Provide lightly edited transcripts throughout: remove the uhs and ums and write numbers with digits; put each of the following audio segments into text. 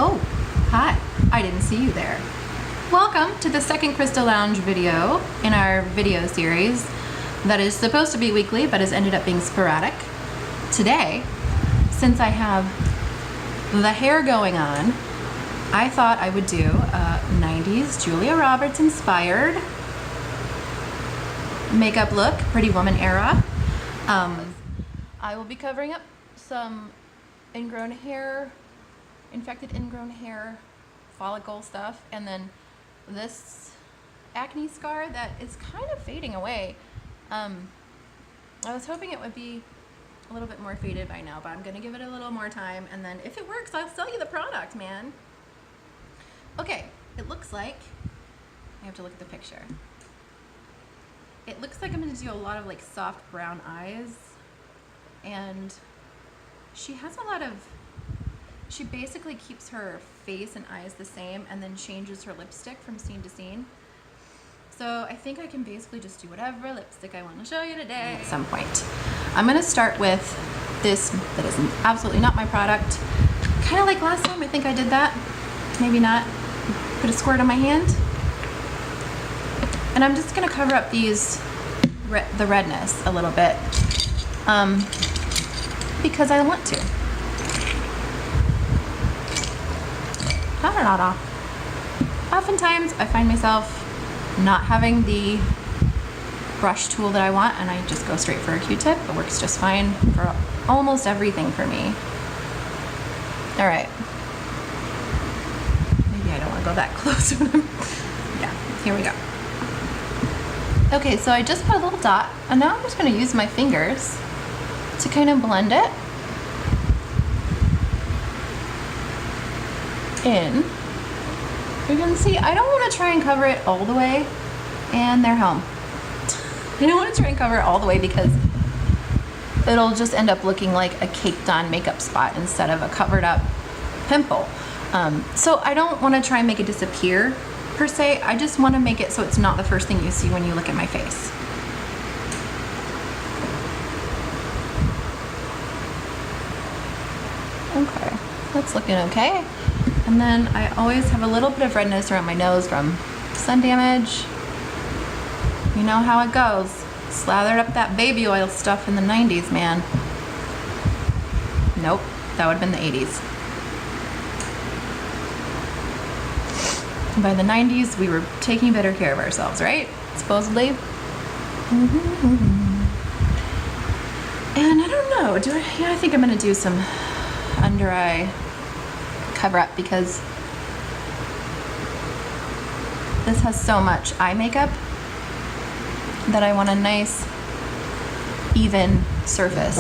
Oh, hi. I didn't see you there. Welcome to the second Crystal Lounge video in our video series that is supposed to be weekly but has ended up being sporadic. Today, since I have the hair going on, I thought I would do a 90s Julia Roberts inspired makeup look, Pretty Woman era. I will be covering up some ingrown hair, infected ingrown hair, follicle stuff, and then this acne scar that is kind of fading away. I was hoping it would be a little bit more faded by now, but I'm gonna give it a little more time, and then if it works, I'll sell you the product, man. Okay, it looks like, I have to look at the picture. It looks like I'm gonna do a lot of like soft brown eyes, and she has a lot of, she basically keeps her face and eyes the same and then changes her lipstick from scene to scene. So I think I can basically just do whatever lipstick I want to show you today at some point. I'm gonna start with this that is absolutely not my product. Kind of like last time, I think I did that. Maybe not. Put a squirt on my hand. And I'm just gonna cover up these, the redness a little bit, because I want to. Oftentimes I find myself not having the brush tool that I want, and I just go straight for a Q-tip. It works just fine for almost everything for me. All right. Maybe I don't want to go that close. Yeah, here we go. Okay, so I just put a little dot, and now I'm just going to use my fingers to kind of blend it in. You can see I don't want to try and cover it all the way, and they're home. I don't want to try and cover it all the way because it'll just end up looking like a caked on makeup spot instead of a covered up pimple. So I don't want to try and make it disappear per se. I just want to make it so it's not the first thing you see when you look at my face. Okay, that's looking okay. And then I always have a little bit of redness around my nose from sun damage. You know how it goes. Slathered up that baby oil stuff in the 90s, man. Nope, that would have been the 80s. By the 90s, we were taking better care of ourselves, right? Supposedly. And I don't know, I think I'm gonna do some under eye cover up because this has so much eye makeup that I want a nice even surface.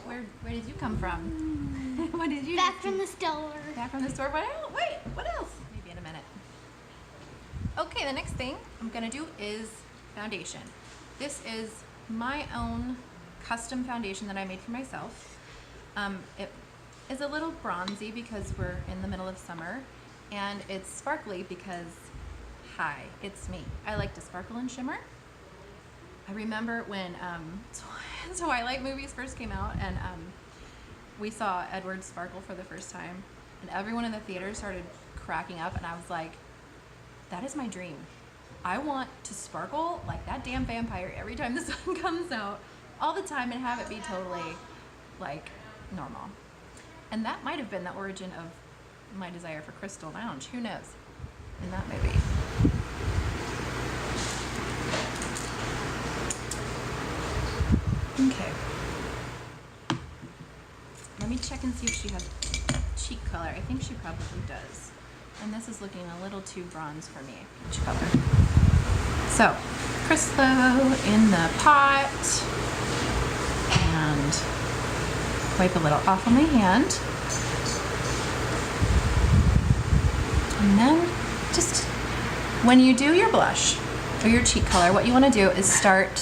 Where did you come from? What did you do? Back from the store. Back from the store? Wait, what else? Maybe in a minute. Okay, the next thing I'm gonna do is foundation. This is my own custom foundation that I made for myself. It is a little bronzy because we're in the middle of summer, and it's sparkly because, hi, it's me. I like to sparkle and shimmer. I remember when Twilight movies first came out, and we saw Edward sparkle for the first time, and everyone in the theater started cracking up, and I was like, that is my dream. I want to sparkle like that damn vampire every time the sun comes out, all the time, and have it be totally like normal. And that might have been the origin of my desire for Crystal Lounge. Who knows? In that movie. Okay. Let me check and see if she has cheek color. I think she probably does. And this is looking a little too bronze for me, peach color. So, Crystal in the pot. And wipe a little off on my hand. And then just, when you do your blush or your cheek color, what you want to do is start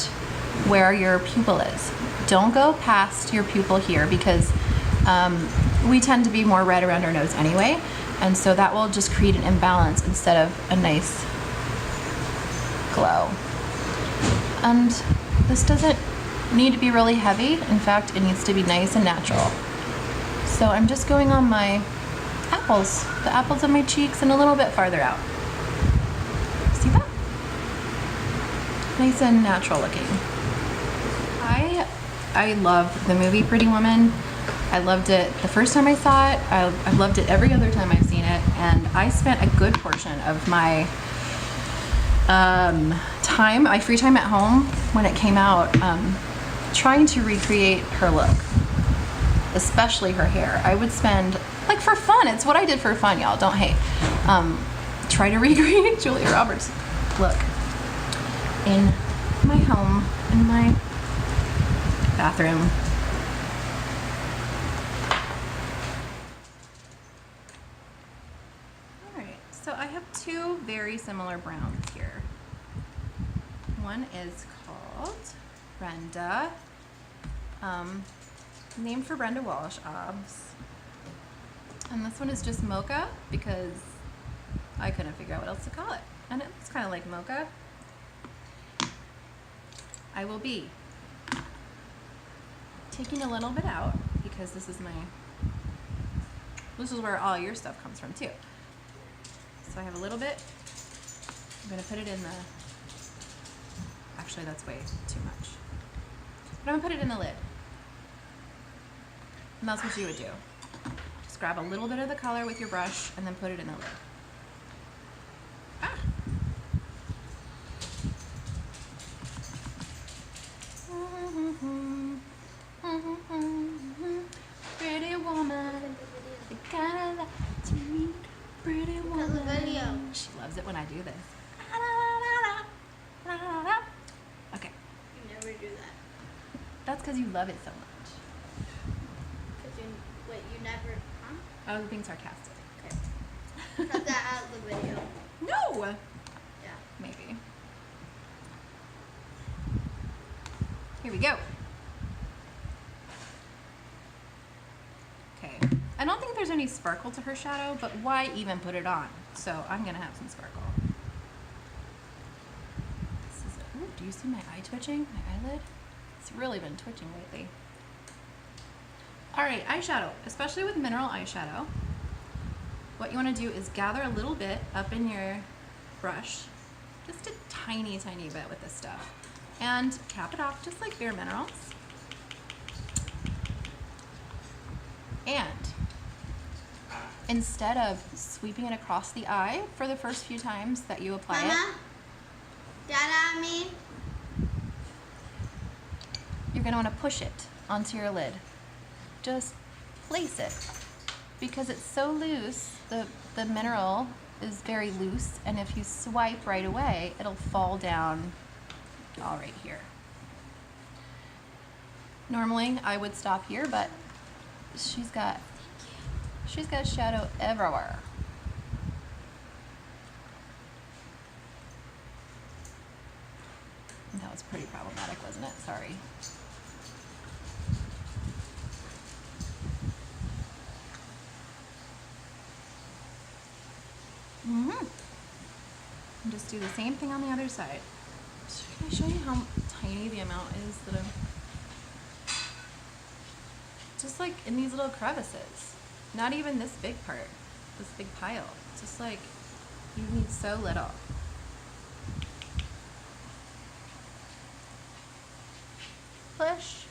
where your pupil is. Don't go past your pupil here because we tend to be more red around our nose anyway, and so that will just create an imbalance instead of a nice glow. And this doesn't need to be really heavy. In fact, it needs to be nice and natural. So I'm just going on my apples, the apples of my cheeks and a little bit farther out. See that? Nice and natural looking. I love the movie Pretty Woman. I loved it the first time I saw it. I've loved it every other time I've seen it. And I spent a good portion of my my free time at home when it came out, trying to recreate her look, especially her hair. I would spend, like, for fun, it's what I did for fun, y'all, don't hate, try to recreate Julia Roberts' look in my home, in my bathroom. Alright, so I have two very similar browns here. One is called Brenda, named for Brenda Walsh, obs. And this one is just mocha because I couldn't figure out what else to call it. And it looks kind of like mocha. I will be taking a little bit out because this is where all your stuff comes from too. So I have a little bit. I'm gonna put it in the, actually that's way too much. But I'm gonna put it in the lid. And that's what you would do. Just grab a little bit of the color with your brush and then put it in the lid. Ah. Pretty woman, the kind of that to me. Pretty woman. The video. She loves it when I do this. Okay. You never do that. That's because you love it so much. You never, huh? I was being sarcastic. Okay. Cut that out of the video. No! Yeah. Maybe. Here we go. Okay. I don't think there's any sparkle to her shadow, but why even put it on? So I'm gonna have some sparkle. Ooh, do you see my eye twitching? My eyelid? It's really been twitching lately. Alright, eyeshadow. Especially with mineral eyeshadow, what you want to do is gather a little bit up in your brush, just a tiny, tiny bit with this stuff, and cap it off just like Bare Minerals. And instead of sweeping it across the eye for the first few times that you apply Mama? it, Dada, me? you're going to want to push it onto your lid. Just place it. Because it's so loose, the mineral is very loose, and if you swipe right away, it'll fall down all right here. Normally, I would stop here, but she's got shadow everywhere. That was pretty problematic, wasn't it? Sorry. And just do the same thing on the other side. Can I show you how tiny the amount is that I'm... Just like in these little crevices. Not even this big part, this big pile. Just like, you need so little. Push.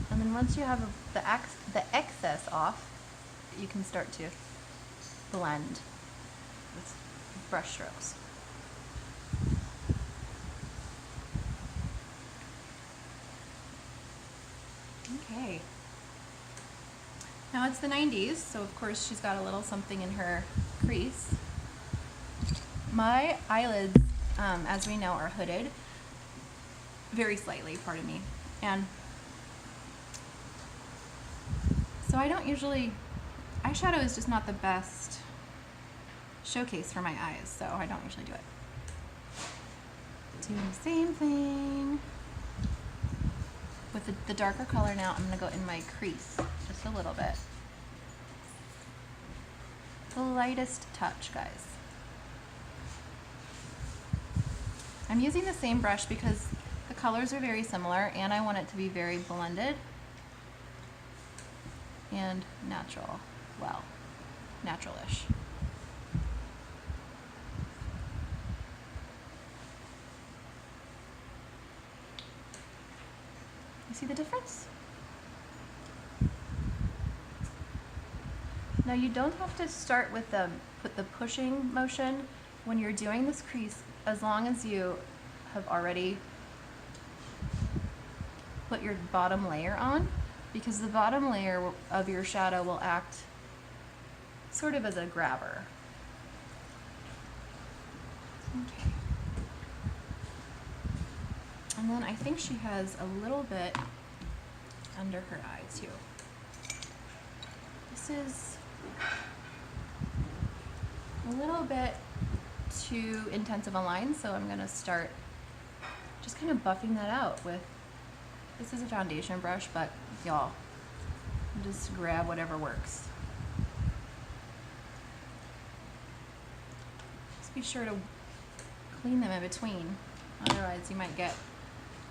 And then once you have the excess off, you can start to blend with brush strokes. Okay. Now it's the 90s, so of course she's got a little something in her crease. My eyelids, as we know, are hooded very slightly, pardon me. And so I don't usually, eyeshadow is just not the best showcase for my eyes, so I don't usually do it. Doing the same thing. With the darker color now, I'm going to go in my crease just a little bit. The lightest touch, guys. I'm using the same brush because The colors are very similar, and I want it to be very blended and natural. Well, natural-ish. You see the difference? Now you don't have to start with the pushing motion when you're doing this crease, as long as you have already put your bottom layer on, because the bottom layer of your shadow will act sort of as a grabber. Okay. And then I think she has a little bit under her eye too. This is a little bit too intensive a line, so I'm gonna start just kind of buffing that out with, this is a foundation brush, but y'all, just grab whatever works. Just be sure to clean them in between, otherwise you might get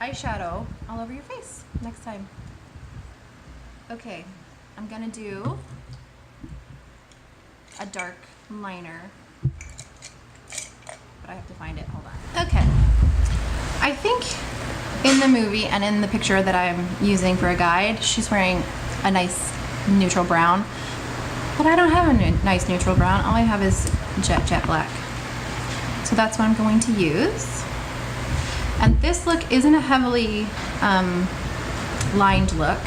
eyeshadow all over your face next time. Okay, I'm gonna do a dark liner, but I have to find it, hold on. Okay, I think in the movie and in the picture that I'm using for a guide, she's wearing a nice neutral brown, but I don't have a nice neutral brown. All I have is jet black. So that's what I'm going to use. And this look isn't a heavily lined look.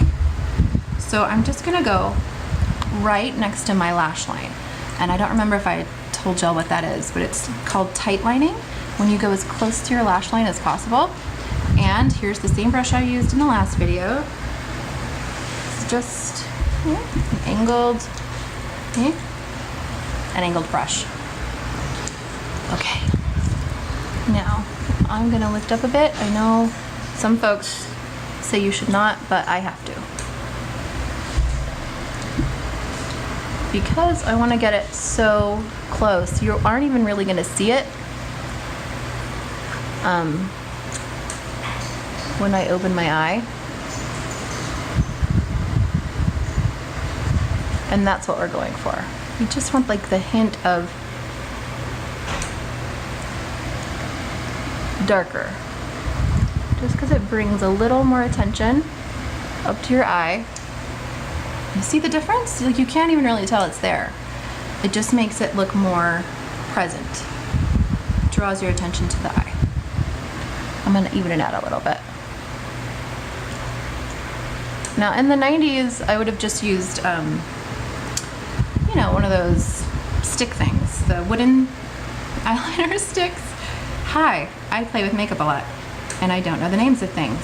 So I'm just gonna go right next to my lash line. And I don't remember if I told y'all what that is, but it's called tight lining, when you go as close to your lash line as possible. And here's the same brush I used in the last video. It's just an angled brush. Okay, now I'm gonna lift up a bit. I know some folks say you should not, but I have to. Because I wanna get it so close, you aren't even really gonna see it when I open my eye. And that's what we're going for. You just want like the hint of darker, just because it brings a little more attention up to your eye. You see the difference? Like, you can't even really tell it's there. It just makes it look more present. Draws your attention to the eye. I'm gonna even it out a little bit. Now in the 90s, I would have just used, you know, one of those stick things, the wooden eyeliner sticks. Hi, I play with makeup a lot, and I don't know the names of things.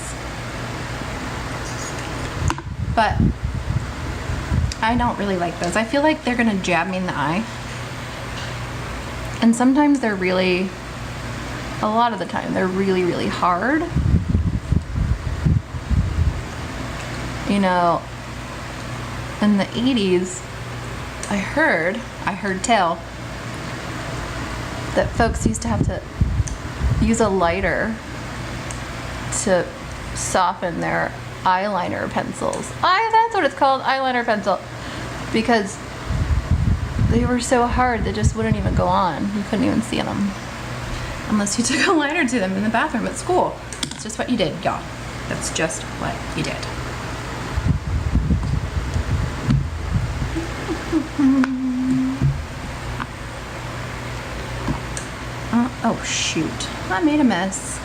But I don't really like those. I feel like they're gonna jab me in the eye. And sometimes they're really, a lot of the time, they're really, really hard. You know, in the 80s, I heard tell that folks used to have to use a lighter to soften their eyeliner pencils. That's what it's called, eyeliner pencil. Because they were so hard, they just wouldn't even go on. You couldn't even see them. Unless you took a lighter to them in the bathroom at school. That's just what you did, y'all. That's just what you did. Oh shoot, I made a mess.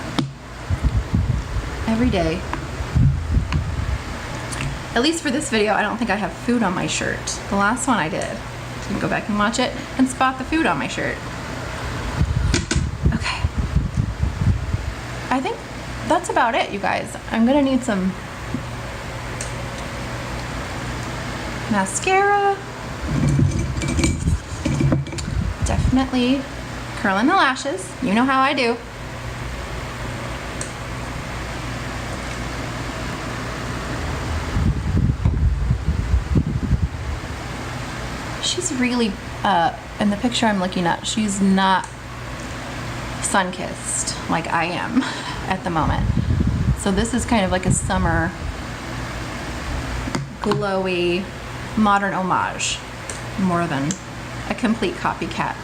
Every day. At least for this video, I don't think I have food on my shirt. The last one I did. You can go back and watch it and spot the food on my shirt. Okay. I think that's about it, you guys. I'm gonna need some mascara. Definitely curling the lashes. You know how I do. She's really, in the picture I'm looking at, she's not sun-kissed like I am at the moment. So this is kind of like a summer, glowy, modern homage, more than a complete copycat.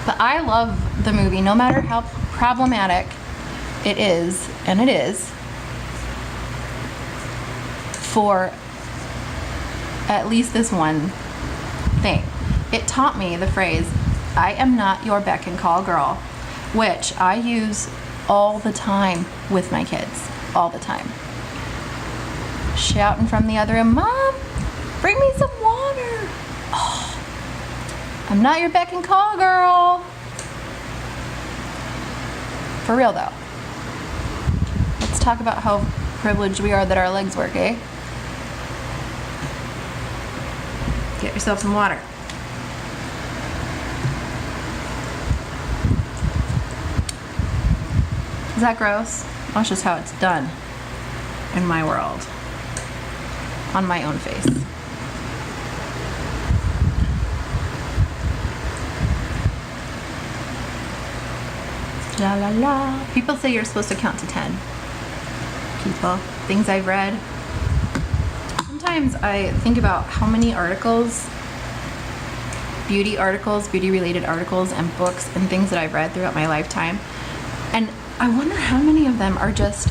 But I love the movie, no matter how problematic it is, and it is, for at least this one thing. It taught me the phrase, I am not your beck and call girl, which I use all the time with my kids, all the time. Shouting from the other room, Mom, bring me some water. Oh, I'm not your beck and call girl. For real though. Let's talk about how privileged we are that our legs work, eh? Get yourself some water. Is that gross? That's just how it's done in my world. On my own face. La la la. People say you're supposed to count to 10. People. Things I've read. Sometimes I think about how many articles, beauty related articles and books and things that I've read throughout my lifetime. And I wonder how many of them are just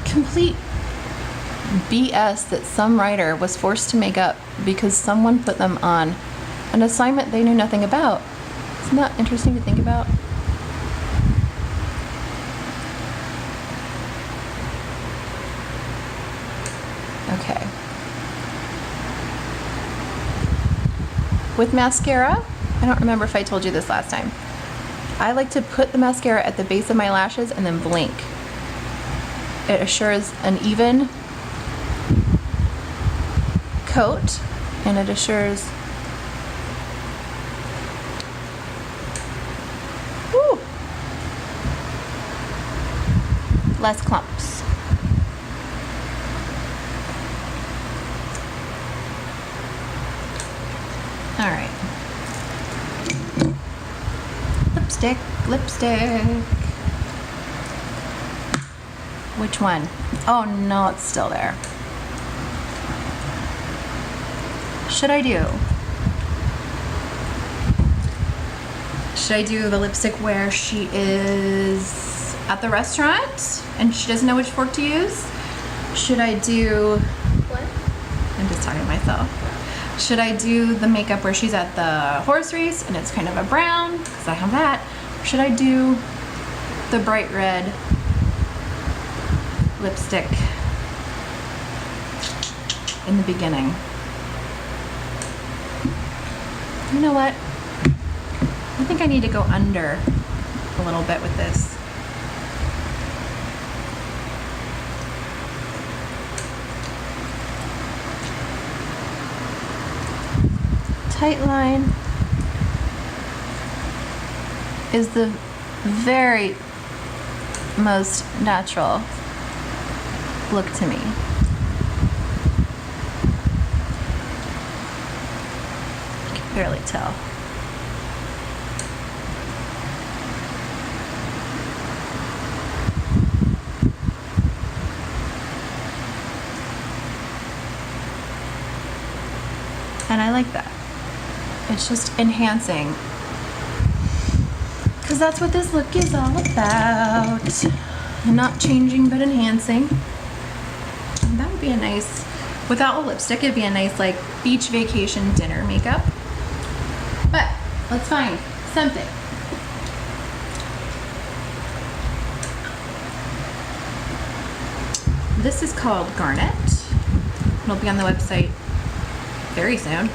complete BS that some writer was forced to make up because someone put them on an assignment they knew nothing about. Isn't that interesting to think about? Okay. With mascara, I don't remember if I told you this last time. I like to put the mascara at the base of my lashes and then blink. It assures an even coat, and it assures less clumps. All right. Lipstick. Which one? Oh no, it's still there. Should I do the lipstick where she is at the restaurant and she doesn't know which fork to use? Should I do... What? I'm just talking to myself. Should I do the makeup where she's at the horse race and it's kind of a brown, because I have that? Or should I do the bright red lipstick in the beginning? You know what? I think I need to go under a little bit with this. Tight line is the very most natural look to me. I can barely tell. And I like that. It's just enhancing. Because that's what this look is all about. Not changing, but enhancing. And that would be a nice, without a lipstick, it'd be a nice like beach vacation dinner makeup. But let's find something. This is called Garnet. It'll be on the website very soon.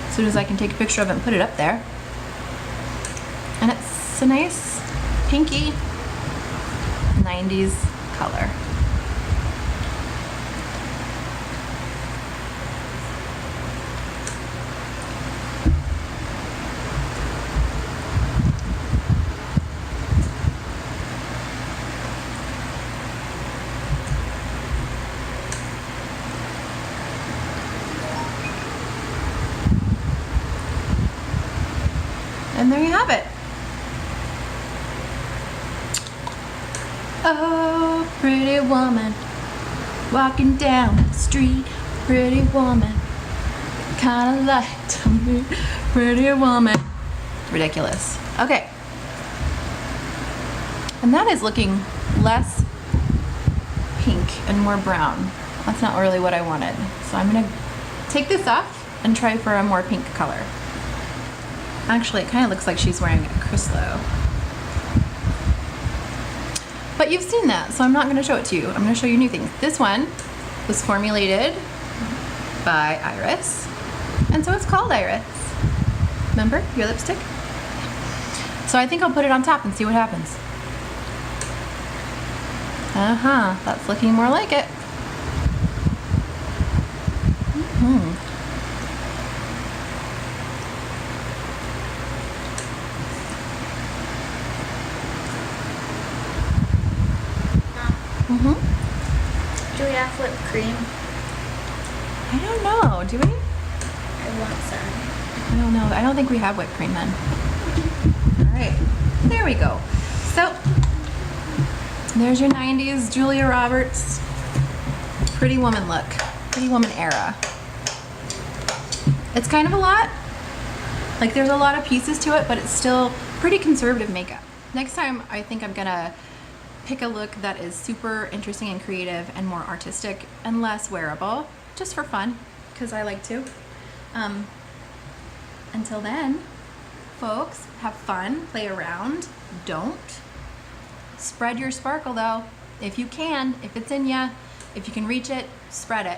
As soon as I can take a picture of it and put it up there. And it's a nice pinky 90s color. And there you have it. Oh. Oh, pretty woman, walking down the street. Pretty woman, kinda like to me. Pretty woman. Ridiculous. Okay. And that is looking less pink and more brown. That's not really what I wanted. So I'm gonna take this off and try for a more pink color. Actually, it kind of looks like she's wearing a Chrysler. But you've seen that, so I'm not gonna show it to you. I'm gonna show you new things. This one was formulated by Iris, and so it's called Iris. Remember your lipstick? So I think I'll put it on top and see what happens. That's looking more like it. Do we have whipped cream? I don't know, do we? I want some. I don't know. I don't think we have whipped cream then. All right, there we go. So there's your 90s Julia Roberts Pretty Woman look, Pretty Woman era. It's kind of a lot. Like there's a lot of pieces to it, but it's still pretty conservative makeup. Next time, I think I'm gonna pick a look that is super interesting and creative and more artistic and less wearable, just for fun, because I like to. Until then, folks, have fun, play around, don't. Spread your sparkle though, if you can, if it's in ya, if you can reach it, spread it.